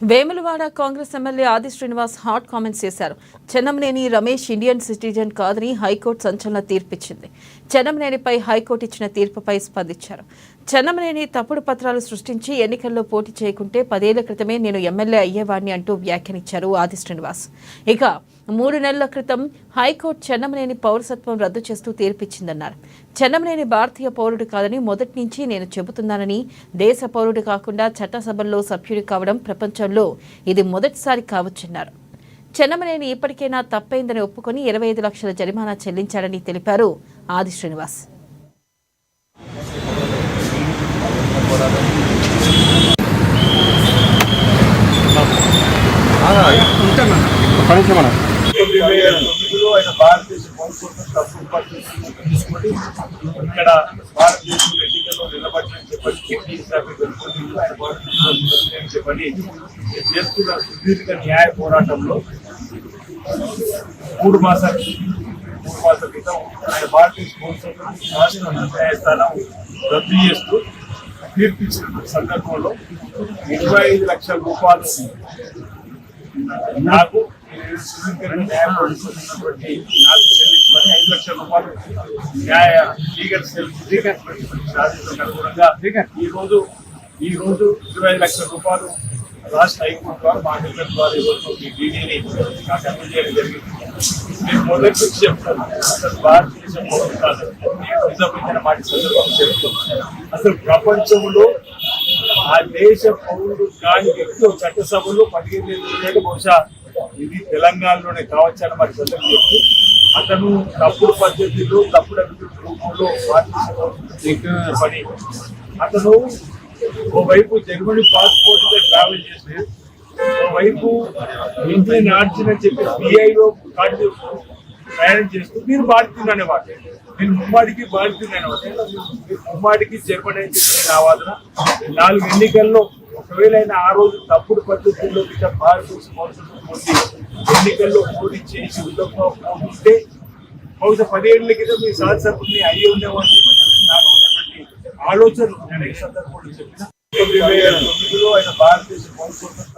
Vemulawada Congress MLA ఆది Srinivas hot comments చేశారు. Chennamaneni Ramesh Indian citizen కాదని హైకోర్టు సంచలన తీర్పిచ్చింది. చెన్నమనేనిపై హైకోర్టు ఇచ్చిన తీర్పుపై స్పందించారు. చెన్నమనేని తప్పుడు పత్రాలు సృష్టించి ఎన్నికల్లో పోటీ చేయకుంటే 10 ఏళ్ల క్రితమే నేను ఎమ్మెల్యే అయ్యేవాడిని అంటూ వ్యాఖ్యానించారు ఆది శ్రీనివాస్. ఇక 3 నెలల క్రితం హైకోర్టు చెన్నమనేని పౌరసత్వం రద్దు చేస్తూ తీర్పిచ్చిందన్నారు. చెన్నమనేని భారతీయ పౌరుడు కాదని మొదటి నుంచి నేను చెబుతున్నానని, దేశ పౌరుడు కాకుండా చట్టసభల్లో సభ్యుడు కావడం ప్రపంచంలో ఇది మొదటిసారి కావచ్చన్నారు. చెన్నమనేని ఇప్పటికైనా తప్పైందని ఒప్పుకొని 25 లక్షల జరిమానా చెల్లించాడని తెలిపారు ఆది శ్రీనివాస్. భారతదేశ పౌరసత్వం తప్పుడు పద్ధతులు తీసుకొని ఇక్కడ భారతదేశంలో ఎన్నికల్లో నిలబడినని చెప్పని చేస్తున్న సుదీర్ఘ న్యాయ పోరాటంలో 3 మాసాల క్రితం ఆయన భారతదేశ పౌరసత్వం రాష్ట్ర న్యాయస్థానం రద్దు చేస్తూ తీర్పిచ్చిన సందర్భంలో 25 లక్షల రూపాయలు నాకు నాకు చెల్లించమని 5 లక్షల రూపాయలు న్యాయ లీగల్ అనుగుణంగా ఈ రోజు 25 లక్షల రూపాయలు రాష్ట్ర హైకోర్టు ద్వారా మా హైకోర్టు ద్వారా ఈరోజు ఈ డీడీని నాకు అందజేయడం జరిగింది. నేను మొదటి నుంచి చెప్తాను, అసలు భారతదేశ పౌరులు కాదు నిజమైన మాట సందర్భంగా చెప్తున్నాను. అసలు ప్రపంచంలో ఆ దేశ పౌరుడు కాని వ్యక్తి చట్టసభలో 15 ఏళ్ళు బహుశా ఇది తెలంగాణలోనే కావచ్చని మరి సందర్భం చెప్తూ అతను తప్పుడు పద్ధతిలో తప్పుడు అభివృద్ధి రూపంలో పని అతను ఓవైపు జర్మనీ పాస్పోర్ట్ గా ట్రావెల్ చేసి ఓవైపు ఇండియన్ ఆర్జిన్ అని చెప్పి బిఐఓ కార్డు ప్రయాణం చేస్తూ మీరు భారతీయులు అనేవాడు, నేను ముమ్మాడికి భారతీయులు అనేవాడు, ముమ్మాడికి జర్మనీ అని చెప్పి నా వాదన. 4 ఎన్నికల్లో ఒకవేళ ఆ రోజు తప్పుడు పద్ధతుల్లో భారతదేశ పౌరసత్వం పొంది ఎన్నికల్లో పోటీ చేసి ఉంటే బహుశా 10 ఏళ్ల క్రితం మీ శాసనసభ్యుని అయ్యి ఉండేవాడిని నాకు ఉన్నటువంటి ఆలోచనలు అనేక సందర్భంలో చెప్పిన. 2009లో ఆయన భారతదేశ పౌరసత్వం